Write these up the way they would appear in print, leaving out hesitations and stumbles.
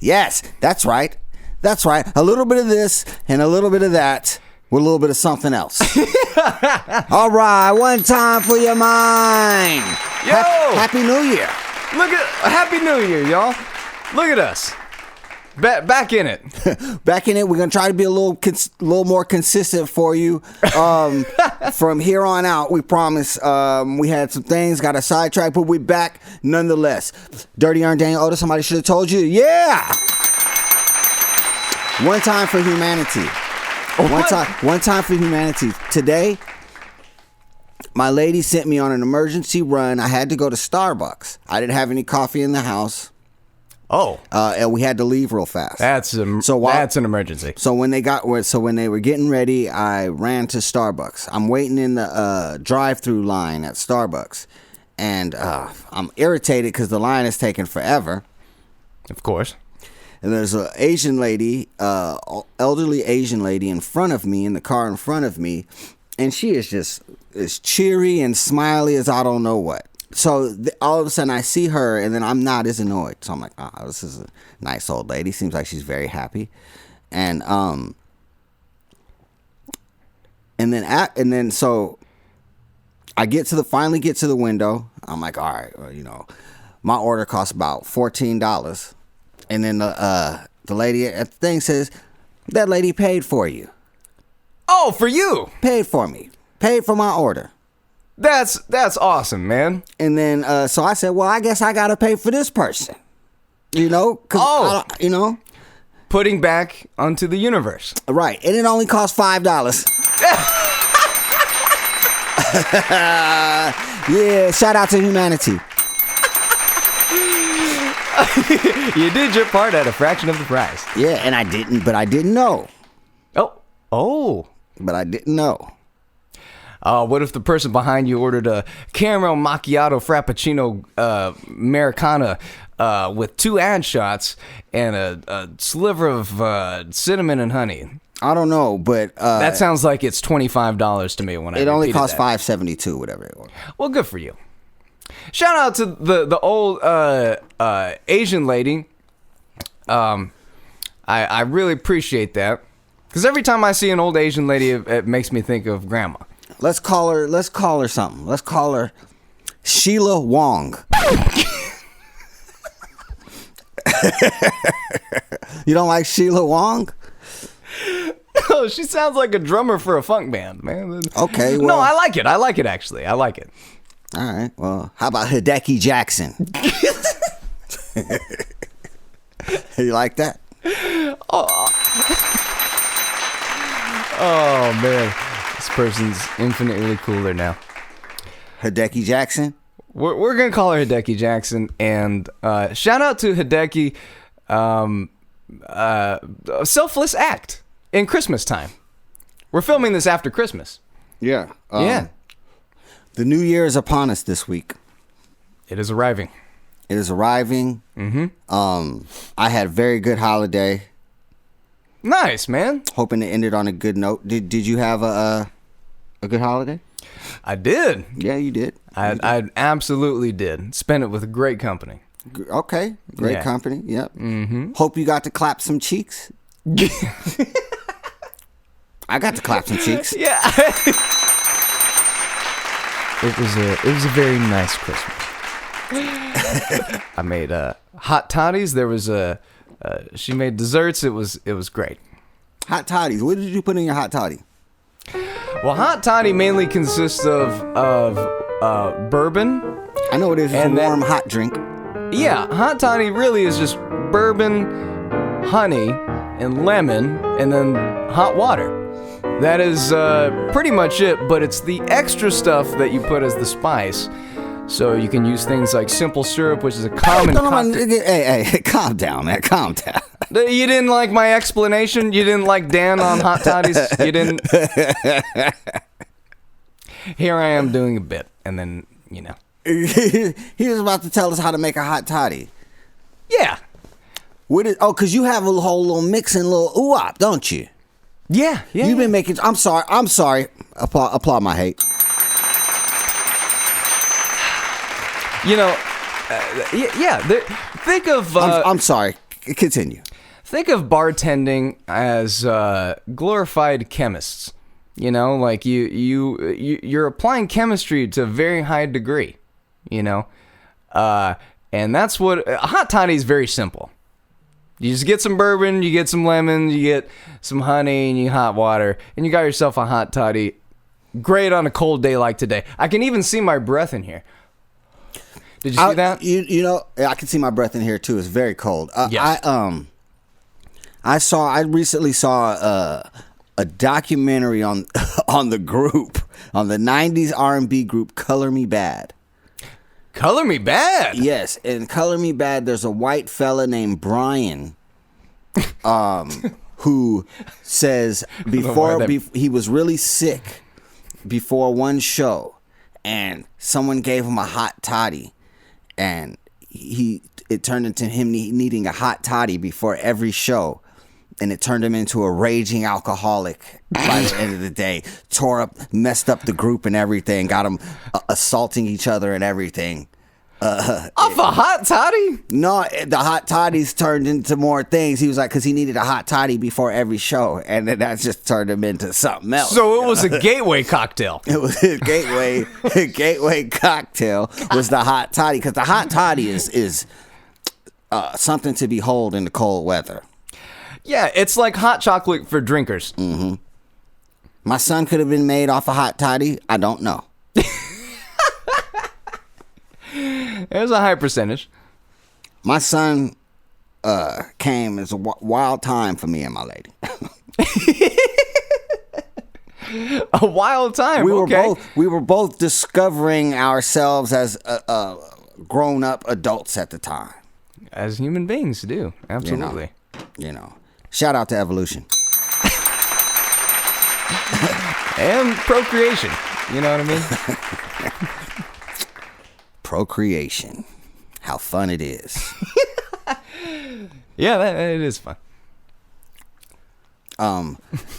Yes, that's right. That's right. A little bit of this and a little bit of that with a little bit of something else. All right, one time for your mind. Yo! Happy New Year. Happy New Year, y'all. Look at us. Back in it. Back in it. We're going to try to be a little more consistent for you. From here on out, we promise. We had some things, got a sidetrack, but we're back nonetheless. Dirty Ern and Dan. Otis, somebody should have told you. Yeah! One time for humanity. One time for humanity. Today, my lady sent me on an emergency run. I had to go to Starbucks. I didn't have any coffee in the house. Oh, and we had to leave real fast. That's an emergency. So when they were getting ready, I ran to Starbucks. I'm waiting in the drive-through line at Starbucks, and I'm irritated because the line is taking forever. Of course. And there's an Asian lady, elderly Asian lady in front of me, in the car in front of me, and she is just as cheery and smiley as I don't know what. So all of a sudden I see her, and then I'm not as annoyed. So I'm like, this is a nice old lady. Seems like she's very happy. And then so I finally get to the window. I'm like, all right, well, my order costs about $14. And then the lady at the thing says, that lady paid for you. Oh, for you? Paid for me. Paid for my order. That's awesome, man. And then, so I said, well, I guess I got to pay for this person. Putting back onto the universe. Right. And it only cost $5. Yeah, shout out to humanity. You did your part at a fraction of the price. Yeah, and I didn't know. Oh. But I didn't know. What if the person behind you ordered a caramel macchiato frappuccino Americana with 2 ad shots and a sliver of cinnamon and honey? I don't know, but that sounds like it's $25 to me when it only cost $5.72, whatever it was. Well, good for you. Shout out to the old Asian lady. I really appreciate that, because every time I see an old Asian lady, it makes me think of grandma. Let's call her something. Let's call her Sheila Wong. You don't like Sheila Wong? Oh, she sounds like a drummer for a funk band, man. Okay, well. No, I like it. I like it, actually. I like it. All right. Well, how about Hideki Jackson? You like that? Oh, man. This person's infinitely cooler now. Hideki Jackson? We're going to call her Hideki Jackson. And shout out to Hideki. A selfless act in Christmas time. We're filming this after Christmas. Yeah. Yeah. The new year is upon us this week. It is arriving. Mm-hmm. I had a very good holiday. Nice, man. Hoping to end it on a good note. Did you have a good holiday? I did. Yeah, you did. I absolutely did. Spent it with great company. Okay. Great company. Yep. Mm-hmm. Hope you got to clap some cheeks. I got to clap some cheeks. Yeah. It was a very nice Christmas. I made hot toddies. There was she made desserts. It was great. Hot toddies. What did you put in your hot toddy? Well, hot toddy mainly consists of bourbon. I know it is. It's a warm hot drink. Yeah, hot toddy really is just bourbon, honey, and lemon, and then hot water. That is pretty much it, but it's the extra stuff that you put as the spice. So you can use things like simple syrup, which is a common cocktail. Hey, calm down, man. Calm down. You didn't like my explanation? You didn't like Dan on hot toddies? You didn't? Here I am doing a bit, and then, He was about to tell us how to make a hot toddy. Yeah. Because you have a whole little mixing little ooh-op, don't you? Yeah. You've been making... I'm sorry. Applaud my hate. Yeah. Think of... I'm sorry. Continue. Think of bartending as glorified chemists. You know, like you're applying chemistry to a very high degree. You know, and that's what a hot toddy is. Very simple. You just get some bourbon, you get some lemon, you get some honey, and you hot water, and you got yourself a hot toddy. Great on a cold day like today. I can even see my breath in here. Did you see that? You know, I can see my breath in here too. It's very cold. Yes. I recently saw a documentary on the group, on the 90s R&B group Color Me Bad. Color Me Bad? Yes, in Color Me Bad, there's a white fella named Brian who says he was really sick before one show, and someone gave him a hot toddy, and it turned into him needing a hot toddy before every show. And it turned him into a raging alcoholic by the end of the day. Messed up the group and everything. Got them assaulting each other and everything. Off a hot toddy? No, the hot toddies turned into more things. He was like, because he needed a hot toddy before every show. And then that just turned him into something else. So it was a gateway cocktail. It was a gateway cocktail was the hot toddy. Because the hot toddy is something to behold in the cold weather. Yeah, it's like hot chocolate for drinkers. Mm-hmm. My son could have been made off a hot toddy. I don't know. There's a high percentage. My son came as a wild time for me and my lady. A wild time. We were both discovering ourselves as grown-up adults at the time. As human beings do. Absolutely. You know. Shout out to evolution. And procreation. You know what I mean? Procreation. How fun it is. Yeah, it is fun.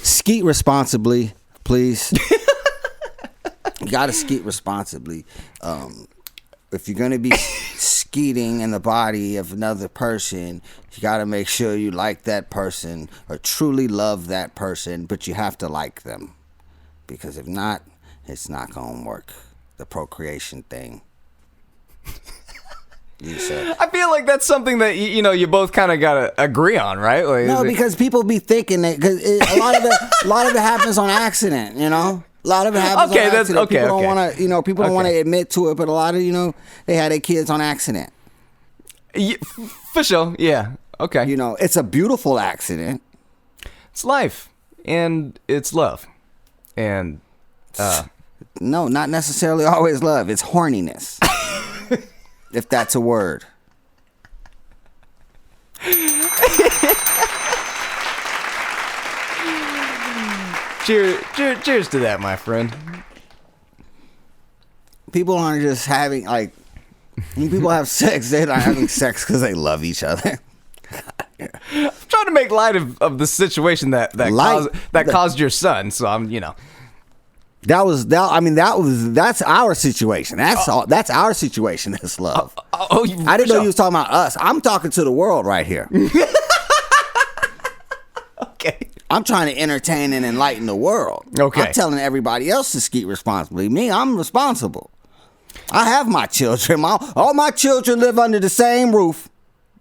Skeet responsibly, please. You gotta skeet responsibly. If you're gonna be skeeting in the body of another person, you gotta make sure you like that person or truly love that person, but you have to like them, because if not, it's not gonna work. The procreation thing. You said. I feel like that's something that you both kind of gotta agree on, right? Like, no, because people be thinking that because a lot of it happens on accident, you know. A lot of it happens on accident. People don't want to, people don't want to admit to it, but a lot of, they had their kids on accident. Yeah, for sure, yeah. Okay. It's a beautiful accident. It's life, and it's love, and no, not necessarily always love. It's horniness, if that's a word. Cheers to that, my friend. People aren't just having, when people have sex, they're not having sex because they love each other. I'm trying to make light of the situation that caused your son, so I'm, That's our situation. That's our situation. That's love. I didn't know you was talking about us. I'm talking to the world right here. Okay. I'm trying to entertain and enlighten the world. Okay. I'm telling everybody else to skeet responsibly. Me, I'm responsible. I have my children. All my children live under the same roof.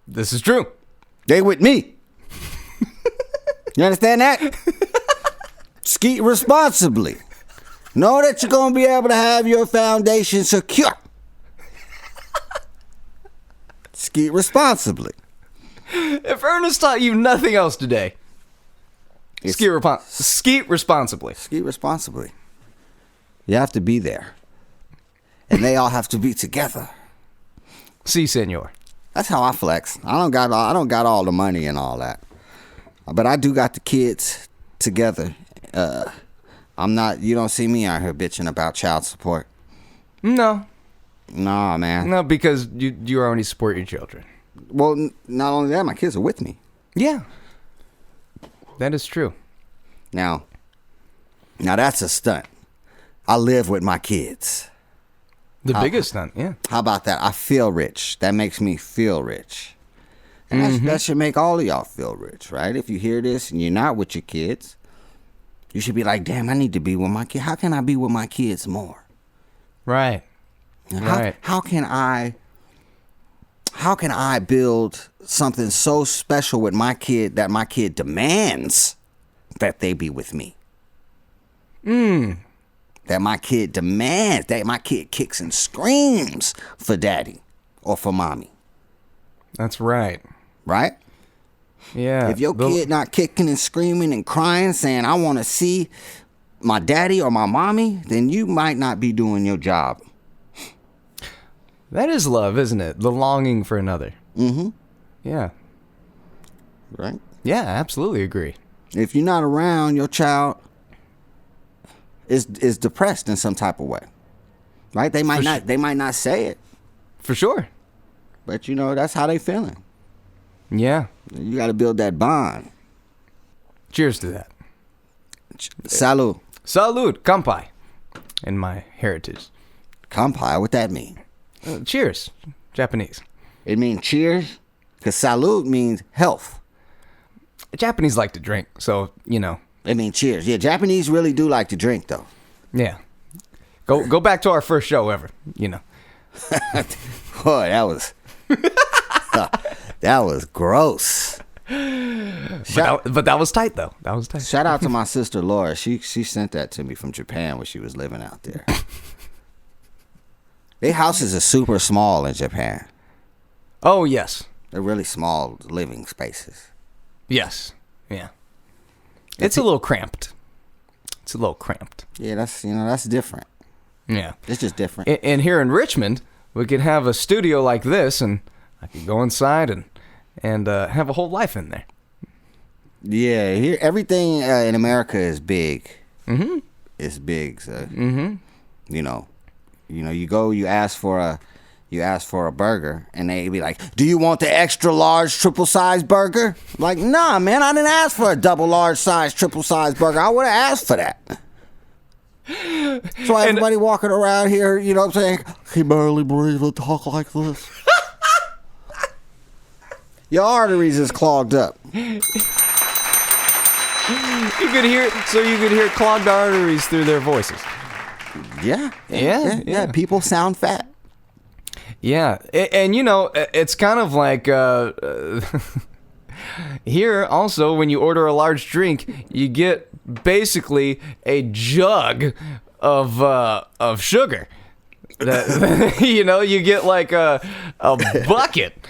This is true. They with me. You understand that? Skeet responsibly. Know that you're going to be able to have your foundation secure. Skeet responsibly. If Ernest taught you nothing else today, skeet responsibly. Skeet responsibly. You have to be there. And they all have to be together. Si, senor. That's how I flex. I don't got all the money and all that. But I do got the kids together. You don't see me out here bitching about child support. No. Nah, man. No, because you already support your children. Well, not only that, my kids are with me. Yeah. That is true. Now that's a stunt. I live with my kids. The biggest stunt, yeah. How about that? I feel rich. That makes me feel rich. And that should make all of y'all feel rich, right? If you hear this and you're not with your kids, you should be like, damn, I need to be with my kids. How can I be with my kids more? Right. How can I build something so special with my kid that my kid demands that they be with me? That my kid demands, that my kid kicks and screams for daddy or for mommy. That's right. Right? Yeah. If your kid not kicking and screaming and crying, saying, I want to see my daddy or my mommy, then you might not be doing your job. That is love, isn't it? The longing for another. Mm-hmm. Yeah. Right? Yeah, absolutely agree. If you're not around, your child is depressed in some type of way. Right? They might not say it. For sure. But that's how they feeling. Yeah. You got to build that bond. Cheers to that. Salud. Salud. Kampai. In my heritage. Kampai, what that mean? Cheers. Japanese. It means cheers? Because salud means health. Japanese like to drink, so, It means cheers. Yeah, Japanese really do like to drink, though. Yeah. Go back to our first show ever, Boy, that was... that was gross. But that was tight, though. That was tight. Shout out to my sister Laura. She sent that to me from Japan when she was living out there. Their houses are super small in Japan. Oh, yes. They're really small living spaces. Yes. Yeah. It's a little cramped. Yeah, that's different. Yeah. It's just different. And here in Richmond, we could have a studio like this, and I could go inside and have a whole life in there. Yeah, here everything in America is big. Mm-hmm. It's big, so you go, you ask for a burger, and they be like, "Do you want the extra large triple size burger?" I'm like, nah, man, I didn't ask for a double large size triple size burger. I would have asked for that. So everybody walking around here, you know what I'm saying? He barely breathe and talk like this. Your arteries is clogged up. You could hear clogged arteries through their voices. Yeah. People sound fat. Yeah, and it's kind of like here also when you order a large drink, you get basically a jug of sugar. You get like a bucket.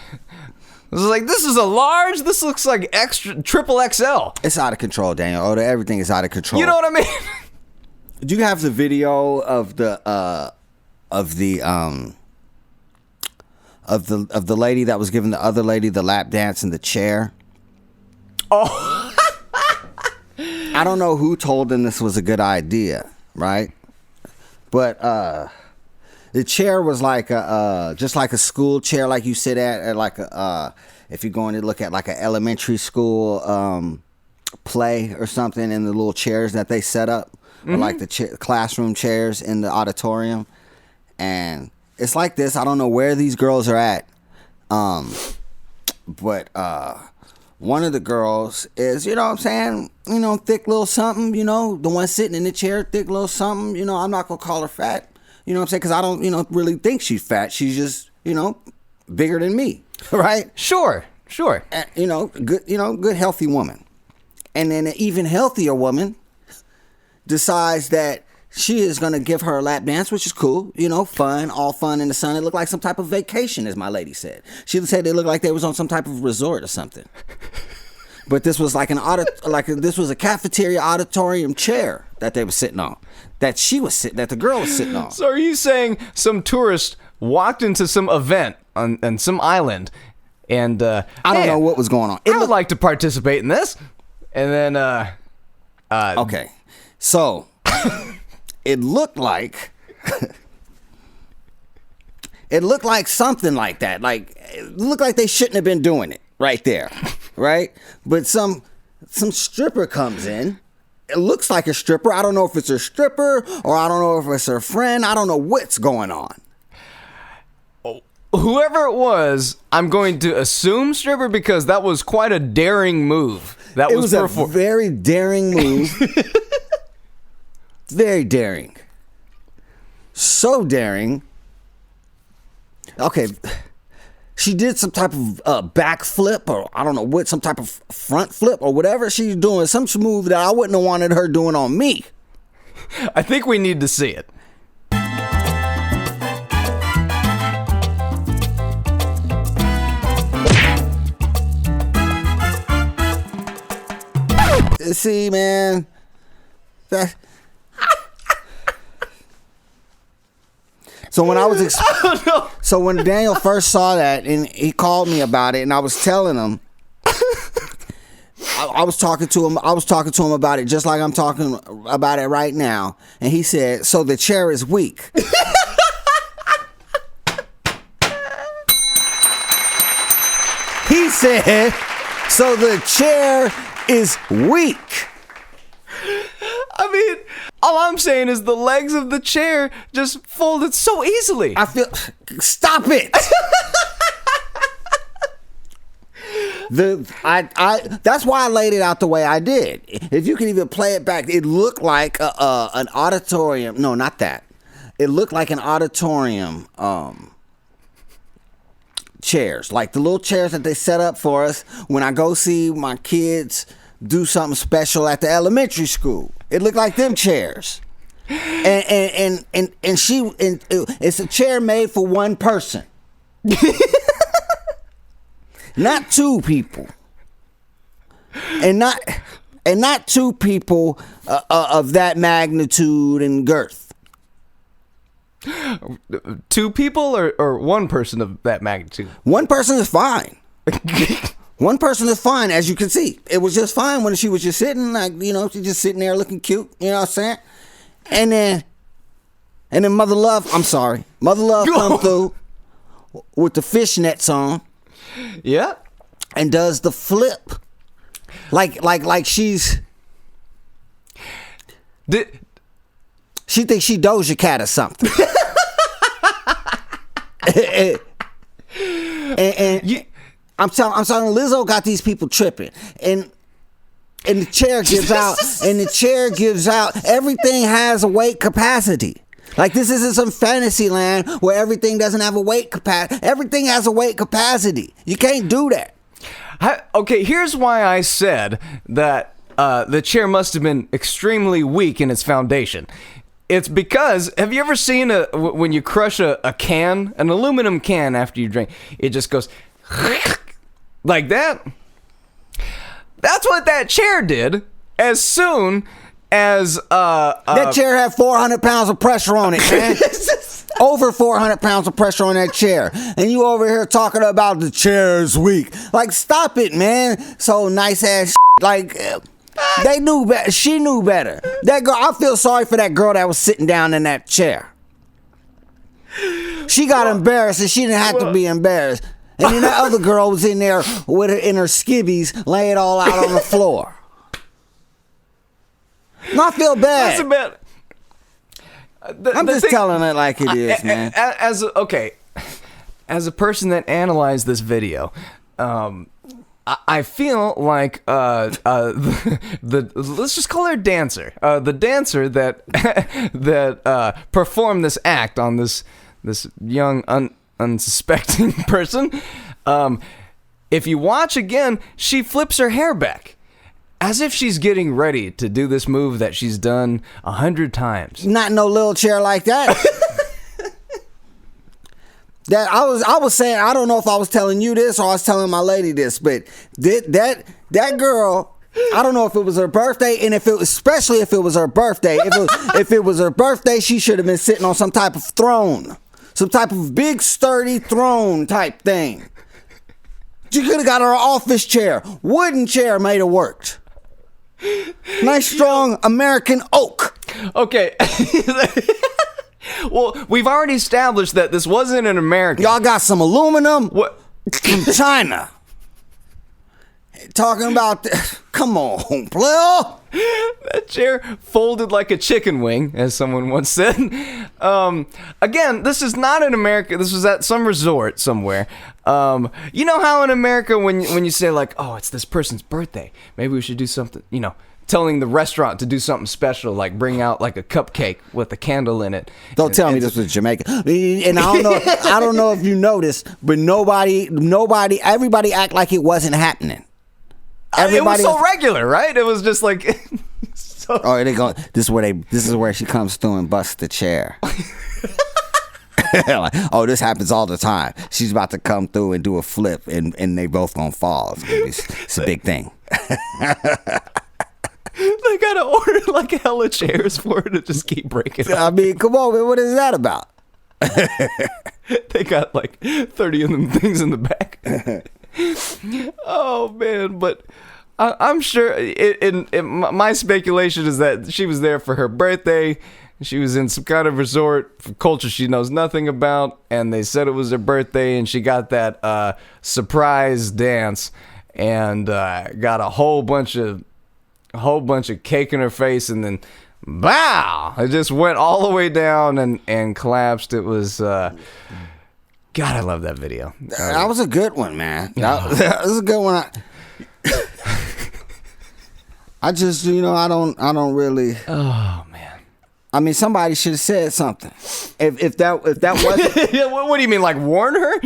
It's like, this is a large. This looks like extra triple XL. It's out of control, Daniel. Everything is out of control. You know what I mean? Do you have the video of the lady that was giving the other lady the lap dance in the chair? Oh. I don't know who told them this was a good idea, right? But the chair was like just like a school chair, like you sit at like if you're going to look at like an elementary school play or something, in the little chairs that they set up, or like the classroom chairs in the auditorium, and it's like this. I don't know where these girls are at, but one of the girls is, you know what I'm saying, thick little something, the one sitting in the chair, thick little something, I'm not gonna call her fat. You know what I'm saying? Because I don't, really think she's fat. She's just, bigger than me, right? Sure. And, good healthy woman. And then an even healthier woman decides that she is going to give her a lap dance, which is cool, fun, all fun in the sun. It looked like some type of vacation, as my lady said. She said it looked like they was on some type of resort or something. But this was like this was a cafeteria auditorium chair that they were sitting on, that the girl was sitting on. So are you saying some tourist walked into some event on some island, and I don't know what was going on. I would like to participate in this, and then okay, so it looked like something like that. Like, it looked like they shouldn't have been doing it right there. Right? But some stripper comes in. It looks like a stripper. I don't know if it's a stripper or I don't know if it's her friend. I don't know what's going on. whoever it was, I'm going to assume stripper because that was quite a daring move. It was a very daring move. Very daring. So daring. Okay. She did some type of backflip, or I don't know what, some type of front flip or whatever she's doing. Some move that I wouldn't have wanted her doing on me. I think we need to see it. See, man. So when I was so when Daniel first saw that and he called me about it, and I was telling him, I was talking to him about it just like I'm talking about it right now, and he said, "So the chair is weak." He said, "So the chair is weak." I mean, all I'm saying is the legs of the chair just folded so easily. Stop it. That's why I laid it out the way I did. If you can even play it back, it looked like an auditorium. No, not that. It looked like an auditorium chairs, like the little chairs that they set up for us when I go see my kids do something special at the elementary school. It looked like them chairs. And it's a chair made for one person. Not two people. And not two people of that magnitude and girth. Two people or one person of that magnitude? One person is fine. One person is fine, as you can see. It was just fine when she was just sitting, like, you know, she's just sitting there looking cute, you know what I'm saying? And then Mother Love come through with the fishnets on. Yeah. And does the flip. Like she's... She thinks she Doja Cat or something. and I'm telling Lizzo got these people tripping, and the chair gives out, everything has a weight capacity. Like, this isn't some fantasy land where everything doesn't have a weight capacity. Everything has a weight capacity. You can't do that. Okay, here's why I said that the chair must have been extremely weak in its foundation. It's because, have you ever seen when you crush a can, an aluminum can after you drink, it just goes like that? That's what that chair did as soon as... that chair had 400 pounds of pressure on it, man. Over 400 pounds of pressure on that chair. And you over here talking about the chair is weak. Like, stop it, man. So nice ass like... They knew better. She knew better. That girl, I feel sorry for that girl that was sitting down in that chair. She got embarrassed, and she didn't have to be embarrassed. And then that other girl was in there with her in her skivvies, laying it all out on the floor. No, I feel bad. I'm just telling it like it is, man. As a person that analyzed this video, I feel like let's just call her dancer. The dancer that performed this act on this young unsuspecting person. If you watch again, she flips her hair back as if she's getting ready to do this move that she's done 100 times. Not no little chair like that. That I was saying, I don't know if I was telling you this or I was telling my lady this, but that girl, I don't know if it was her birthday, and especially if it was her birthday, if it was her birthday, she should have been sitting on some type of throne, some type of big sturdy throne type thing. She could have got her office chair, wooden chair made it worked. Nice strong American oak. Okay. Well, we've already established that this wasn't an American. Y'all got some aluminum from China. Talking about come on, player. That chair folded like a chicken wing, as someone once said. Again, this is not in America. This was at some resort somewhere. You know how in America when you say like, oh, it's this person's birthday, maybe we should do something, you know, telling the restaurant to do something special, like bring out like a cupcake with a candle in it. Don't tell me this was Jamaica. And I don't know if you noticed, but everybody act like it wasn't happening. It was so regular, right? It was just like. So. Oh, they go. This is where she comes through and busts the chair. Like, oh, this happens all the time. She's about to come through and do a flip, and they both gonna fall. It's a big thing. They gotta order like hella chairs for her to just keep breaking up. I mean, come on, man. What is that about? They got like 30 of them things in the back. Oh man, but I'm sure. My speculation is that she was there for her birthday. She was in some kind of resort for culture she knows nothing about, and they said it was her birthday, and she got that surprise dance, and got a whole bunch of cake in her face, and then bow, it just went all the way down and collapsed. It was. God, I love that video. That was a good one, man. That was a good one. I just, I don't really. Oh man. I mean, somebody should have said something. If that wasn't. What do you mean, like warn her?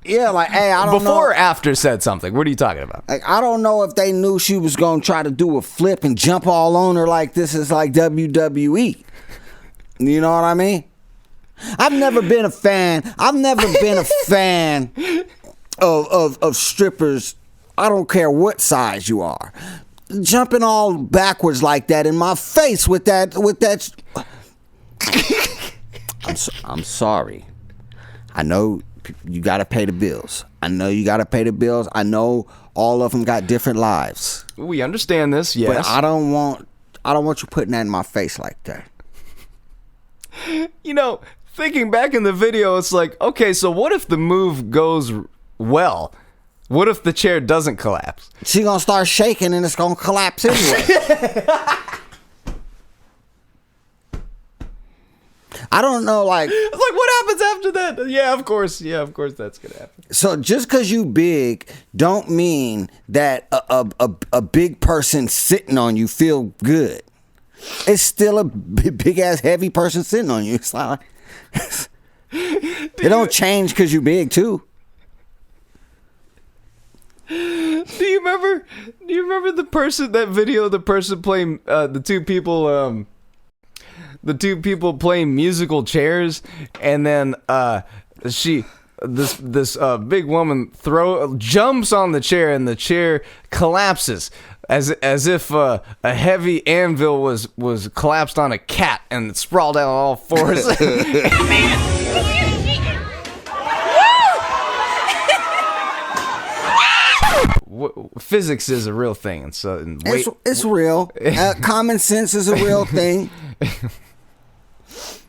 Yeah, like, hey, I don't know. Before or after said something? What are you talking about? Like, I don't know if they knew she was gonna try to do a flip and jump all on her like this is like WWE. You know what I mean? I've never been a fan of strippers. I don't care what size you are, jumping all backwards like that in my face with that. I'm sorry. I know you got to pay the bills. I know all of them got different lives. We understand this, yes. But I don't want you putting that in my face like that. You know, thinking back in the video, it's like, okay, so what if the move goes well? What if the chair doesn't collapse? She gonna start shaking and it's gonna collapse anyway. I don't know, like... It's like, what happens after that? Yeah, of course that's gonna happen. So just because you big, don't mean that a big person sitting on you feel good. It's still a big-ass heavy person sitting on you. It's like... It don't change because you big, too. Do you remember the person, that video, the person playing, the two people playing musical chairs, and then this big woman jumps on the chair, and the chair collapses as if a heavy anvil was collapsed on a cat and sprawled out on all fours. Physics is a real thing, and so it's real. Common sense is a real thing.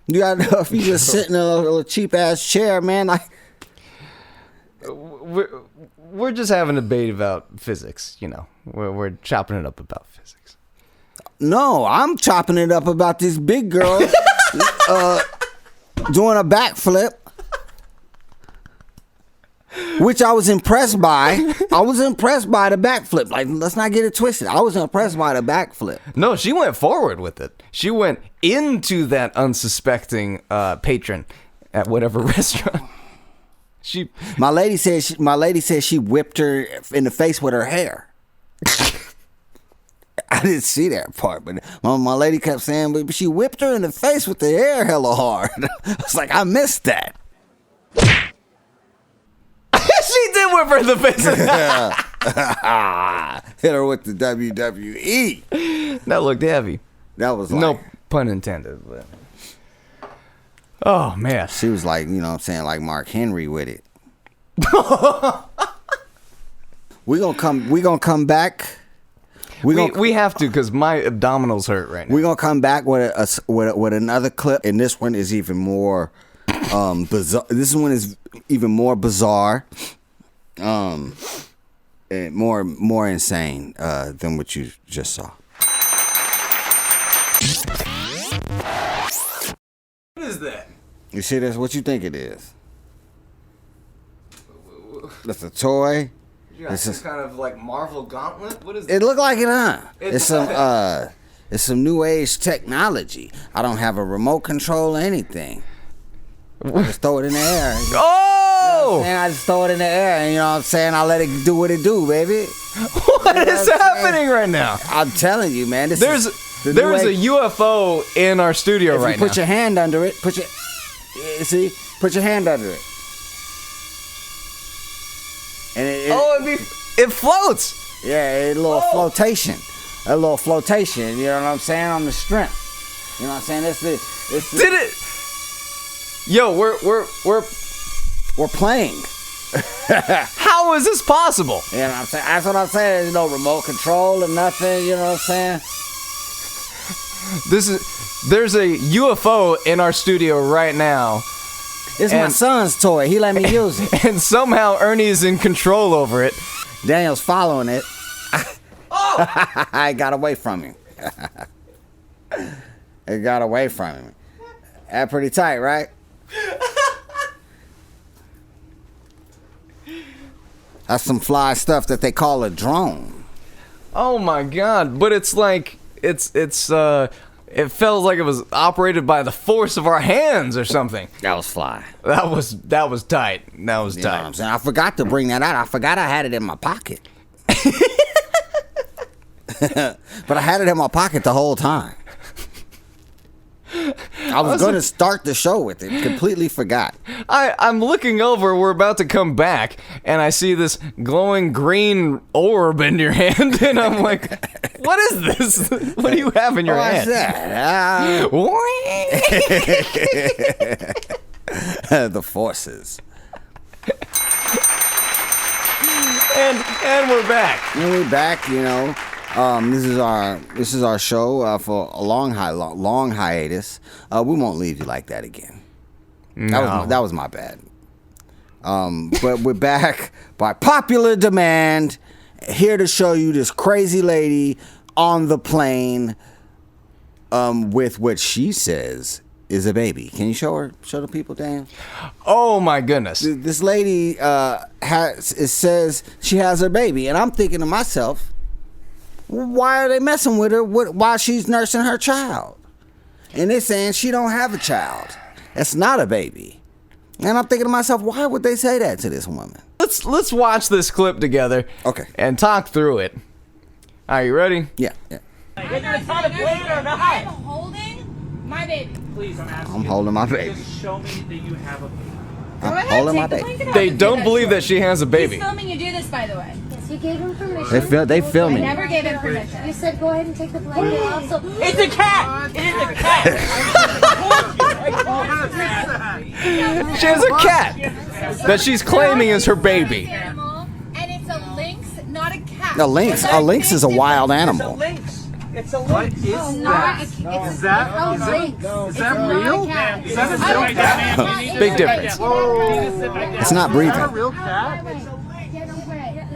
You gotta know if you just sitting in a little cheap ass chair, man. We're just having a debate about physics, you know. We're chopping it up about physics. No, I'm chopping it up about this big girl doing a backflip, which I was impressed by. I was impressed by the backflip. Like, let's not get it twisted. I was impressed by the backflip. No, she went forward with it. She went into that unsuspecting patron at whatever restaurant. My lady said she whipped her in the face with her hair. I didn't see that part, but my lady kept saying, but she whipped her in the face with the hair hella hard. I was like, I missed that. She did whip her in the face. Hit her with the WWE. That looked heavy. That was like, no pun intended. But... Oh man, she was like, you know what I'm saying, like Mark Henry with it. We gonna come back. We have to, because my abdominals hurt right now. We're gonna come back with another clip, and this one is even more bizarre. This one is even more bizarre, and more insane than what you just saw. What is that? You see this? What you think it is? That's a toy. You got some kind of like Marvel gauntlet? What is It look like it, huh? It's It's some new age technology. I don't have a remote control or anything. I just throw it in the air. Oh! And I just throw it in the air, and you know what I'm saying? I let it do what it do, baby. What is happening right now? I'm telling you, man. There's a UFO in our studio right now. Put your hand under it. Put your hand under it. And it floats. Yeah, a little flotation. A little flotation, you know what I'm saying, on the strength. You know what I'm saying? Did it? Yo, we're playing. How is this possible? You know what I'm saying? That's what I'm saying. There's no remote control or nothing, you know what I'm saying? There's a UFO in our studio right now. It's my son's toy. He let me use it. And somehow Ernie is in control over it. Daniel's following it. I got away from him. It got away from him. That's pretty tight, right? That's some fly stuff that they call a drone. Oh my god! But it's like it felt like it was operated by the force of our hands or something. That was fly. That was tight. That was tight. You know what I'm saying? I forgot to bring that out. I forgot I had it in my pocket. But I had it in my pocket the whole time. I was going to start the show with it. Completely forgot. I'm looking over. We're about to come back, and I see this glowing green orb in your hand, and I'm like, "What is this? What do you have in your hand?" The forces. And we're back. And we're back. You know. This is our show for a long hiatus. We won't leave you like that again. No. That was my bad. But we're back by popular demand, here to show you this crazy lady on the plane with what she says is a baby. Can you show the people, Dan? Oh my goodness! This lady says she has her baby, and I'm thinking to myself, why are they messing with her while she's nursing her child? And they're saying she don't have a child. It's not a baby. And I'm thinking to myself, why would they say that to this woman? Let's watch this clip together. Okay. And talk through it. Are you ready? Yeah. I'm holding my baby. Please, I'm asking. I'm holding my baby. Just show me that you have a baby. I'm holding my baby. They don't believe that she has a baby. He's filming you do this, by the way. Yes, you gave him permission. They filming. I never gave him permission. You said go ahead and take the blanket off. So It's a cat! It is a cat! She has a cat that she's claiming is her baby. Animal, and it's a lynx, not a cat. A lynx is a wild animal. It's a lynx. It's not. Is that real? Is that a real cat? Big difference. It's not breathing. real cat?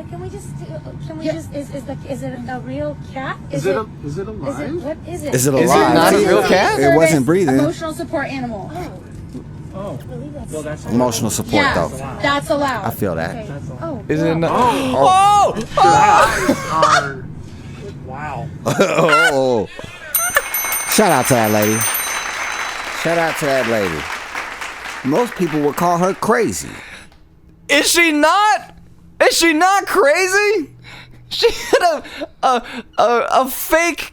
can we just is it a real cat? Is it alive? What is it? Is it Is it alive? not a real cat? It wasn't breathing. Emotional support animal. Oh. Well, that's Emotional support, Yeah, though. that's allowed. I feel that. Oh, Is it not? Oh. Oh! Wow. Oh. Shout out to that lady. Most people would call her crazy. Is she not? Is she not crazy? She had a fake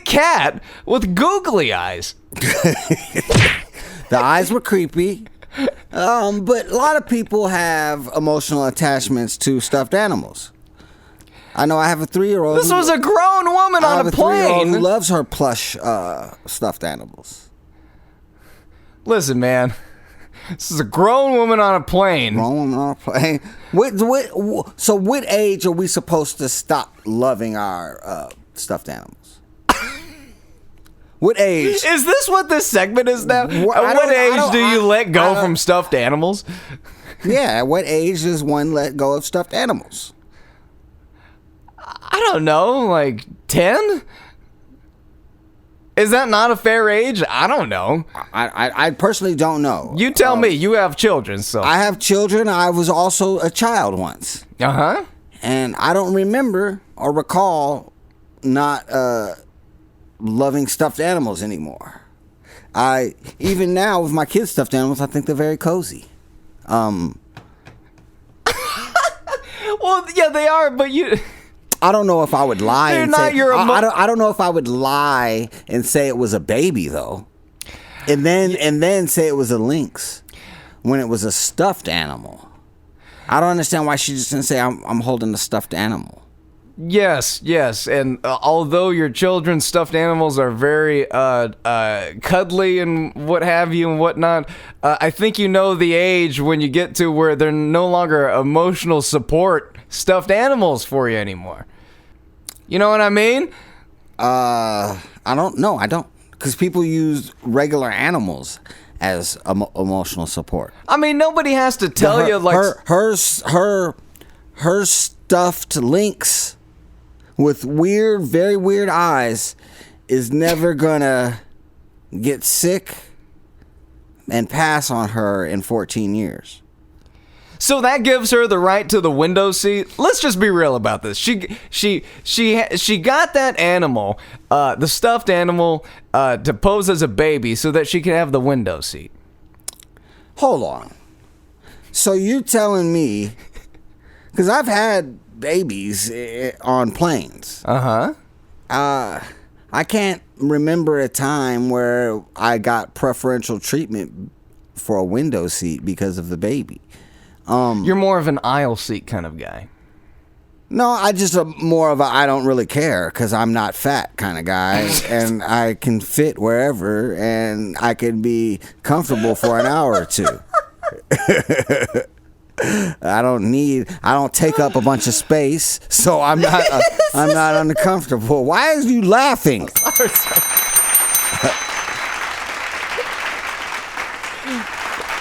cat with googly eyes. The eyes were creepy. But a lot of people have emotional attachments to stuffed animals. I know I have a 3-year-old. This was a grown woman on a plane. Who loves her plush stuffed animals. Listen, man. This is a grown woman on a plane. Grown woman on a plane. So what age are we supposed to stop loving our stuffed animals? What age? Is this what this segment is now? At I what don't- I age don't- do you let I go don't- from stuffed animals? Yeah, at what age does one let go of stuffed animals? I don't know, like 10? Is that not a fair age? I don't know. I personally don't know. You tell me. You have children, so. I have children. I was also a child once. Uh-huh. And I don't remember or recall not loving stuffed animals anymore. Even now with my kids' stuffed animals, I think they're very cozy. Well, yeah, they are, but you... I don't know if I would lie. They're and not say, your I don't know if I would lie and say it was a baby though, and then say it was a lynx when it was a stuffed animal. I don't understand why she just didn't say I'm holding a stuffed animal. Yes, and although your children's stuffed animals are very cuddly and what have you and whatnot, I think you know the age when you get to where they're no longer emotional support stuffed animals for you anymore. You know what I mean? I don't know. I don't, because people use regular animals as emotional support. I mean, nobody has to tell you like her stuffed lynx with weird, very weird eyes is never gonna get sick and pass on her in 14 years. So that gives her the right to the window seat. Let's just be real about this. She got that animal, the stuffed animal, to pose as a baby so that she could have the window seat. Hold on. So you telling me, because I've had babies on planes. Uh-huh. I can't remember a time where I got preferential treatment for a window seat because of the baby. You're more of an aisle seat kind of guy. No, I just more of a I don't really care because I'm not fat kind of guy, and I can fit wherever, and I can be comfortable for an hour or two. I don't take up a bunch of space, so I'm not uncomfortable. Why are you laughing?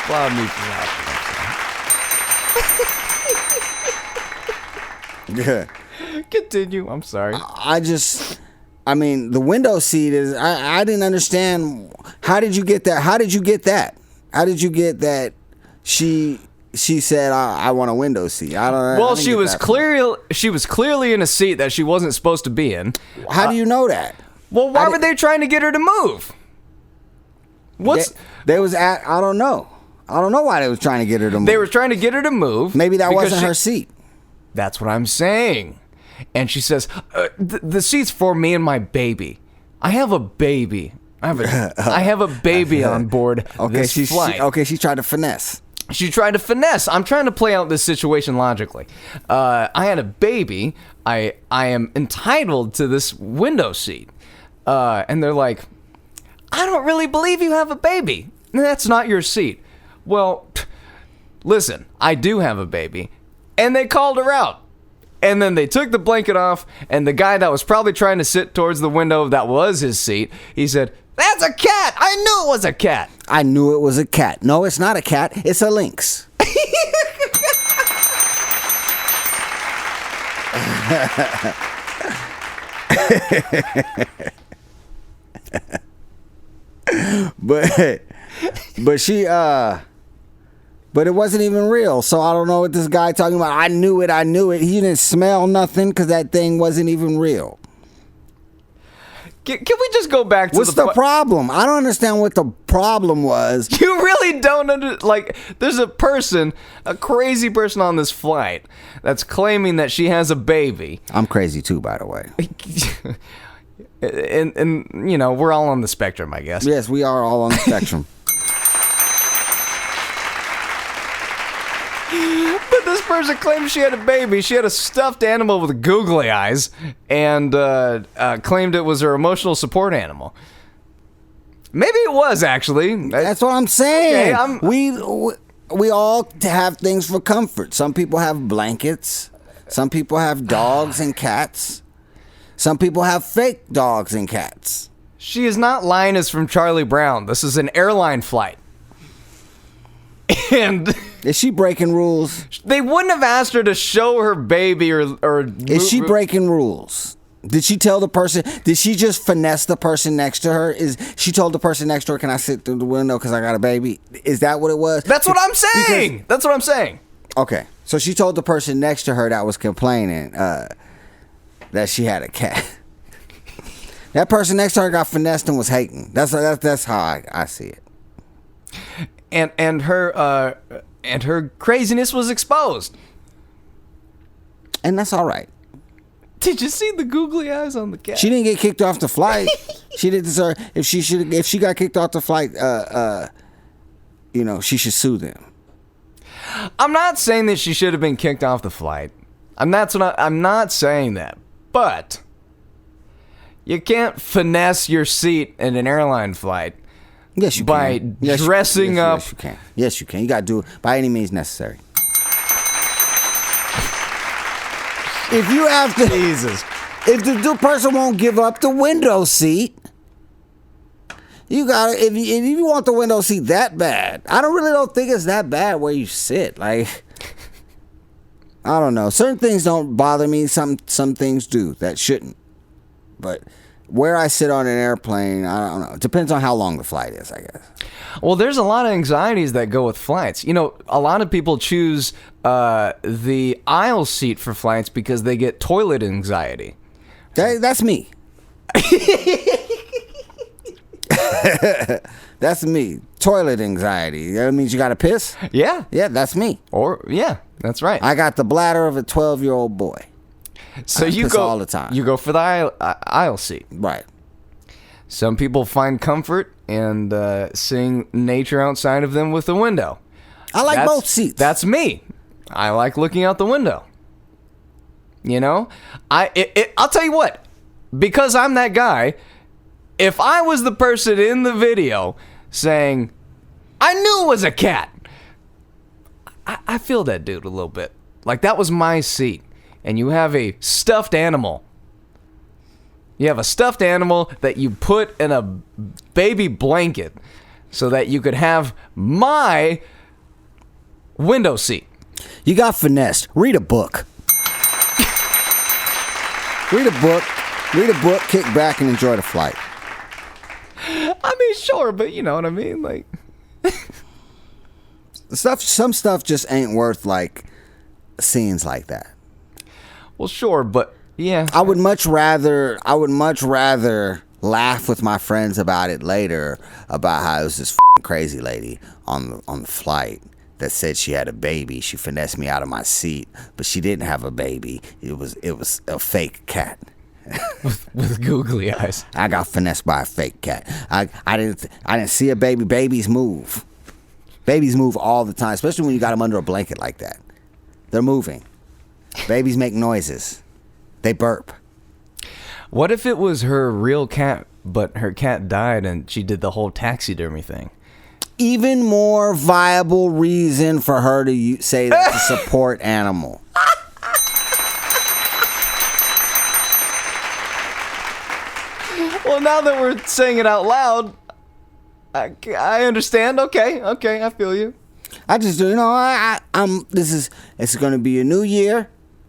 Allowed me to laugh. Yeah. Continue. I'm sorry. I mean, the window seat is. I didn't understand. How did you get that? How did you get that? How did you get that? She said, "I want a window seat." I don't. Well, she was clearly in a seat that she wasn't supposed to be in. How do you know that? Well, why were they trying to get her to move? They was at? I don't know. I don't know why they was trying to get her to move. They were trying to get her to move. Maybe that wasn't her seat. That's what I'm saying. And she says, the seat's for me and my baby. I have a baby. I have a baby on board this flight. She tried to finesse. She tried to finesse. I'm trying to play out this situation logically. I had a baby. I am entitled to this window seat. And they're like, I don't really believe you have a baby. That's not your seat. Well, listen, I do have a baby. And they called her out. And then they took the blanket off, and the guy that was probably trying to sit towards the window that was his seat, he said, "That's a cat! I knew it was a cat!" I knew it was a cat. No, it's not a cat. It's a lynx. But she but it wasn't even real, so I don't know what this guy talking about. I knew it. He didn't smell nothing because that thing wasn't even real. Can we just go back to what's the problem? I don't understand what the problem was. You really don't there's a crazy person on this flight that's claiming that she has a baby. I'm crazy too, by the way. and you know, we're all on the spectrum, I guess. Yes, we are all on the spectrum. But this person claimed she had a baby. She had a stuffed animal with googly eyes, and claimed it was her emotional support animal. Maybe it was, actually. That's what I'm saying. Okay, we all have things for comfort. Some people have blankets. Some people have dogs and cats. Some people have fake dogs and cats. She is not Linus from Charlie Brown. This is an airline flight. And is she breaking rules? They wouldn't have asked her to show her baby or is she breaking rules? Did she tell the person? Did she just finesse the person next to her? Is she told the person next to her, "Can I sit through the window because I got a baby"? Is that what it was? That's what I'm saying. That's what I'm saying. Okay, so she told the person next to her that was complaining that she had a cat. That person next to her got finessed and was hating. That's how I see it. And her craziness was exposed. And that's all right. Did you see the googly eyes on the cat? She didn't get kicked off the flight. She didn't deserve. If she got kicked off the flight, she should sue them. I'm not saying that she should have been kicked off the flight. I'm not saying that. But you can't finesse your seat in an airline flight. Yes, you by can. Dressing up. Yes, you can. Yes, you can. You got to do it by any means necessary. If you have to, Jesus. If the person won't give up the window seat, you got to. If you want the window seat that bad, I don't think it's that bad where you sit. Like, I don't know. Certain things don't bother me. Some things do that shouldn't. But where I sit on an airplane, I don't know. It depends on how long the flight is, I guess. Well, there's a lot of anxieties that go with flights. You know, a lot of people choose the aisle seat for flights because they get toilet anxiety. That's me. That's me. Toilet anxiety. That means you got to piss? Yeah. Yeah, that's me. Yeah, that's right. I got the bladder of a 12-year-old boy. So you go all the time. You go for the aisle seat. Right. Some people find comfort in seeing nature outside of them with the window. I like both seats. That's me. I like looking out the window. You know, I'll tell you what. Because I'm that guy, if I was the person in the video saying, "I knew it was a cat," I feel that dude a little bit. Like, that was my seat. And you have a stuffed animal. You have a stuffed animal that you put in a baby blanket so that you could have my window seat. You got finessed. Read a book. Read a book, kick back, and enjoy the flight. I mean, sure, but you know what I mean? Like, some stuff just ain't worth, like, scenes like that. Well, sure, but yeah. I would much rather laugh with my friends about it later, about how it was this crazy lady on the flight that said she had a baby. She finessed me out of my seat, but she didn't have a baby. It was a fake cat. with googly eyes. I got finessed by a fake cat. I didn't see a baby. Babies move. Babies move all the time, especially when you got them under a blanket like that. They're moving. Babies make noises. They burp. What if it was her real cat, but her cat died and she did the whole taxidermy thing? Even more viable reason for her to say that's a support animal. Well, now that we're saying it out loud, I understand. Okay, I feel you. I just do, it's going to be a new year.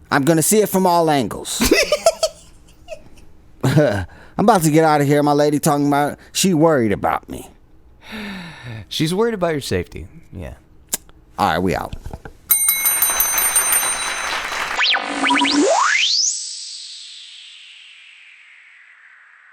I'm going to see it from all angles. I'm about to get out of here. My lady talking about, she worried about me. She's worried about your safety. Yeah. All right, we out.